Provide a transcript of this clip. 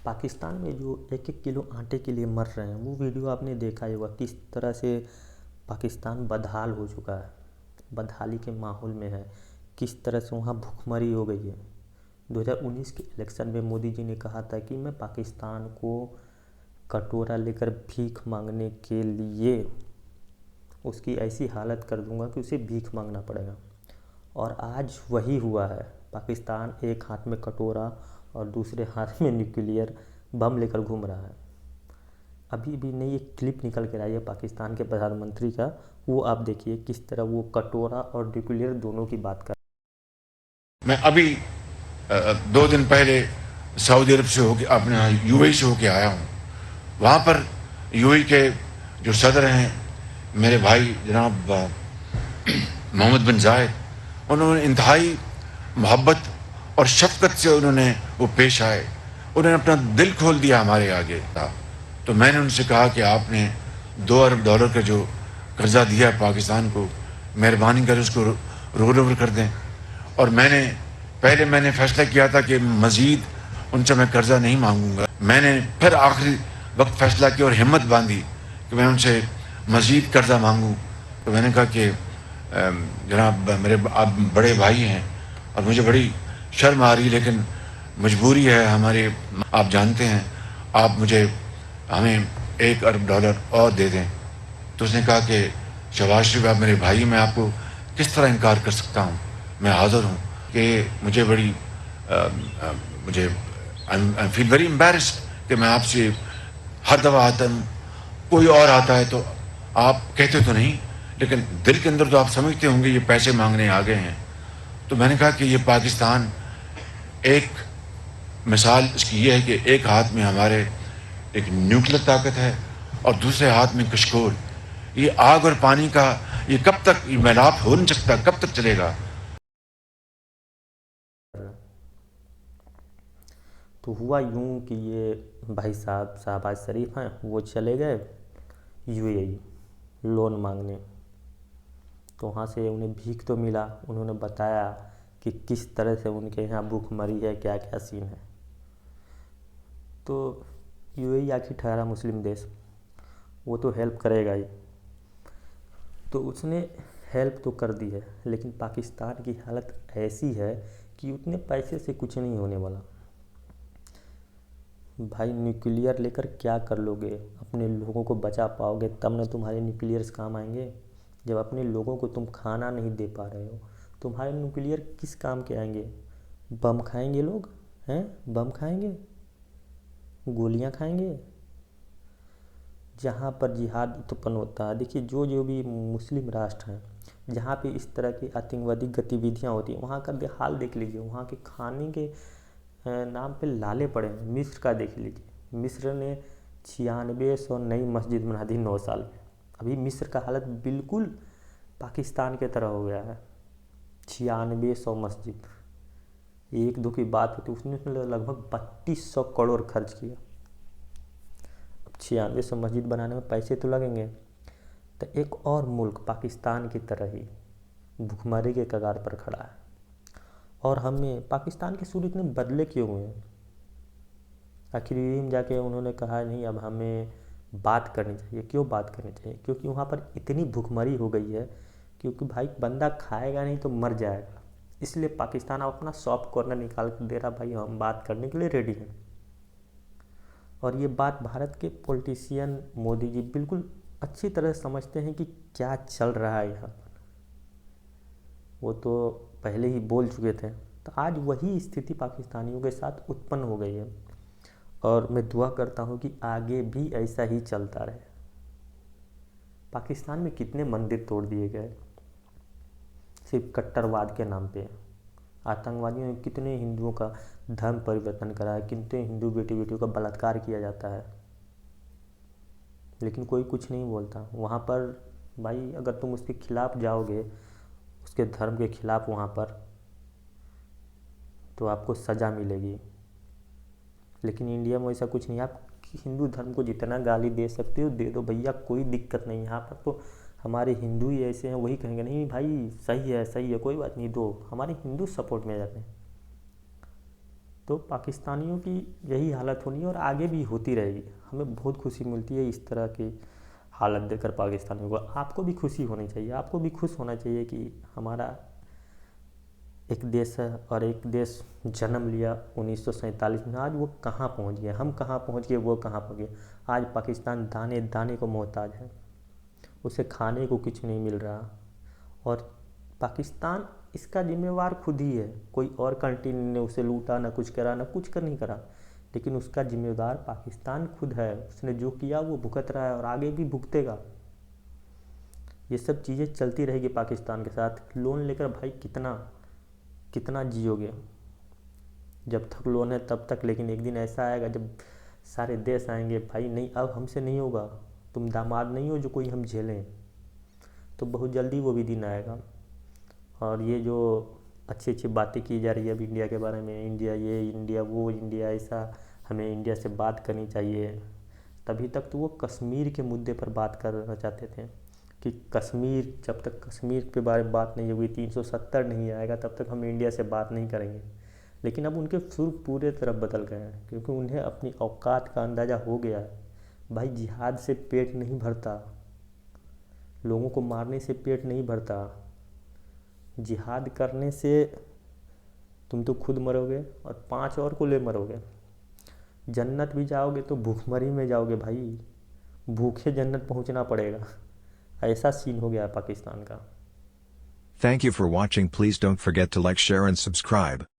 पाकिस्तान में जो 1-1 किलो आटे के लिए मर रहे हैं, वो वीडियो आपने देखा ही होगा। किस तरह से पाकिस्तान बदहाल हो चुका है, बदहाली के माहौल में है। किस तरह से वहाँ भूखमरी हो गई है। 2019 के इलेक्शन में मोदी जी ने कहा था कि मैं पाकिस्तान को कटोरा लेकर भीख मांगने के लिए उसकी ऐसी हालत कर दूंगा कि उसे भीख मांगना पड़ेगा। और आज वही हुआ है। पाकिस्तान एक हाथ में कटोरा और दूसरे हाथ में न्यूक्लियर बम लेकर घूम रहा है। अभी भी नई एक क्लिप निकल कर आई है पाकिस्तान के प्रधानमंत्री का, वो आप देखिए किस तरह वो कटोरा और न्यूक्लियर दोनों की बात कर। मैं अभी 2 दिन पहले सऊदी अरब से होके अपने यूएई से होके आया हूँ। वहाँ पर यूएई के जो सदर हैं मेरे भाई जनाब मोहम्मद बिन जायद, उन्होंने इंतहाई मोहब्बत और शफकत से उन्होंने वो पेश आए। उन्होंने अपना दिल खोल दिया हमारे आगे। तो मैंने उनसे कहा कि आपने $2 अरब का जो कर्जा दिया है पाकिस्तान को, मेहरबानी कर उसको रोल ओवर कर दें। और मैंने फैसला किया था कि मज़ीद उनसे मैं कर्जा नहीं मांगूंगा। मैंने फिर आखिरी वक्त फैसला किया और हिम्मत बांधी कि मैं उनसे मज़ीद कर्जा मांगूं। तो मैंने कहा कि जनाब मेरे आप बड़े भाई हैं और मुझे बड़ी शर्म आ रही, लेकिन मजबूरी है हमारे, आप जानते हैं, आप हमें $1 अरब और दे दें। तो उसने कहा कि शहबाज शरीफ आप मेरे भाई, मैं आपको किस तरह इनकार कर सकता हूँ, मैं हाज़िर हूँ। कि मुझे बड़ी मुझे आई फील वेरी एम्बेरस्ड कि मैं आपसे हर दफ़ा आता हूँ, कोई और आता है तो आप कहते तो नहीं, लेकिन दिल के अंदर तो आप समझते होंगे ये पैसे मांगने आ गए हैं। तो मैंने कहा कि ये पाकिस्तान, एक मिसाल इसकी ये है कि एक हाथ में हमारे एक न्यूक्लियर ताकत है और दूसरे हाथ में कशकोल। ये आग और पानी का ये कब तक ये मिलाप हो नहीं सकता, कब तक चलेगा। तो हुआ यूं कि ये भाई साहब शहबाज शरीफ हैं, वो चले गए यूएई लोन मांगने। तो वहाँ से उन्हें भीख तो मिला, उन्होंने बताया कि किस तरह से उनके यहाँ भूखमरी है, क्या क्या सीन है। तो यूएई आखिर ठहरा मुस्लिम देश, वो तो हेल्प करेगा ही। तो उसने हेल्प तो कर दी है, लेकिन पाकिस्तान की हालत ऐसी है कि उतने पैसे से कुछ नहीं होने वाला। भाई न्यूक्लियर लेकर क्या कर लोगे? अपने लोगों को बचा पाओगे तब ना तुम्हारे न्यूक्लियर्स काम आएंगे। जब अपने लोगों को तुम खाना नहीं दे पा रहे हो, तुम्हारे न्यूक्लियर किस काम के आएंगे? बम खाएंगे लोग, हैं? बम खाएंगे, गोलियां खाएंगे। जहाँ पर जिहाद उत्पन्न होता है, देखिए जो जो भी मुस्लिम राष्ट्र हैं जहाँ पे इस तरह की आतंकवादी गतिविधियाँ होती हैं, वहाँ का हाल देख लीजिए। वहाँ के खाने के नाम पे लाले पड़े हैं। मिस्र का देख लीजिए, मिस्र ने 9600 नई मस्जिद बना दी 9 साल में। अभी मिस्र का हालत बिल्कुल पाकिस्तान के तरह हो गया है। 9600 मस्जिद, एक दो की बात होती, उसने लगभग 3200 करोड़ खर्च किया। अब 9600 मस्जिद बनाने में पैसे तो लगेंगे। तो एक और मुल्क पाकिस्तान की तरह ही भुखमरी के कगार पर खड़ा है। और हमें पाकिस्तान के सूर इतने बदले क्यों हुए हैं? आखिर में जाके उन्होंने कहा नहीं, अब हमें बात करनी चाहिए। क्यों बात करनी चाहिए? क्योंकि वहाँ पर इतनी भुखमरी हो गई है, क्योंकि भाई बंदा खाएगा नहीं तो मर जाएगा। इसलिए पाकिस्तान अब अपना सॉफ्ट कॉर्नर निकाल कर दे रहा, भाई हम बात करने के लिए रेडी हैं। और ये बात भारत के पॉलिटिशियन मोदी जी बिल्कुल अच्छी तरह समझते हैं कि क्या चल रहा है यहाँ पर। वो तो पहले ही बोल चुके थे। तो आज वही स्थिति पाकिस्तानियों के साथ उत्पन्न हो गई है। और मैं दुआ करता हूँ कि आगे भी ऐसा ही चलता रहे। पाकिस्तान में कितने मंदिर तोड़ दिए गए सिर्फ कट्टरवाद के नाम पे। आतंकवादियों ने कितने हिंदुओं का धर्म परिवर्तन करा है, कितने हिंदू बेटी बेटियों का बलात्कार किया जाता है, लेकिन कोई कुछ नहीं बोलता। वहाँ पर भाई अगर तुम उसके खिलाफ जाओगे, उसके धर्म के खिलाफ वहाँ पर, तो आपको सज़ा मिलेगी। लेकिन इंडिया में ऐसा कुछ नहीं। आप हिंदू धर्म को जितना गाली दे सकते हो दे दो भैया, कोई दिक्कत नहीं। यहाँ पर तो हमारे हिंदू ही ऐसे हैं, वही कहेंगे नहीं भाई सही है कोई बात नहीं, दो। हमारे हिंदू सपोर्ट में जाते हैं। तो पाकिस्तानियों की यही हालत होनी है और आगे भी होती रहेगी। हमें बहुत खुशी मिलती है इस तरह की हालत देखकर पाकिस्तानियों को। आपको भी खुशी होनी चाहिए, आपको भी खुश होना चाहिए कि हमारा एक देश है और एक देश जन्म लिया 1947 में। आज वो कहाँ पहुँच गया, हम कहाँ पहुँच गए, वो कहाँ पहुँच गए। आज पाकिस्तान दाने दाने को मोहताज है, उसे खाने को कुछ नहीं मिल रहा। और पाकिस्तान इसका जिम्मेवार खुद ही है, कोई और कंट्री ने उसे लूटा, ना कुछ करा, ना कुछ कर नहीं करा, लेकिन उसका जिम्मेदार पाकिस्तान खुद है। उसने जो किया वो भुगत रहा है और आगे भी भुगतेगा। ये सब चीज़ें चलती रहेगी पाकिस्तान के साथ। लोन लेकर भाई कितना कितना जियोगे, जब तक लोन है तब तक। लेकिन एक दिन ऐसा आएगा जब सारे देश आएंगे, भाई नहीं अब हमसे नहीं होगा, तुम दामाद नहीं हो जो कोई हम झेलें। तो बहुत जल्दी वो भी दिन आएगा। और ये जो अच्छी अच्छी बातें की जा रही है अब इंडिया के बारे में, इंडिया ये, इंडिया वो, इंडिया ऐसा, हमें इंडिया से बात करनी चाहिए। तभी तक तो वो कश्मीर के मुद्दे पर बात करना चाहते थे कि कश्मीर, जब तक कश्मीर के बारे में बात नहीं होगी, 370 नहीं आएगा, तब तक हम इंडिया से बात नहीं करेंगे। लेकिन अब उनके सुर पूरे तरफ बदल गए हैं, क्योंकि उन्हें अपनी औकात का अंदाज़ा हो गया है। भाई जिहाद से पेट नहीं भरता, लोगों को मारने से पेट नहीं भरता। जिहाद करने से तुम तो खुद मरोगे और 5 और को ले मरोगे। जन्नत भी जाओगे तो भूखमरी में जाओगे भाई, भूखे जन्नत पहुंचना पड़ेगा। ऐसा सीन हो गया है पाकिस्तान का। Thank you for watching. Please don't forget to like, share and subscribe.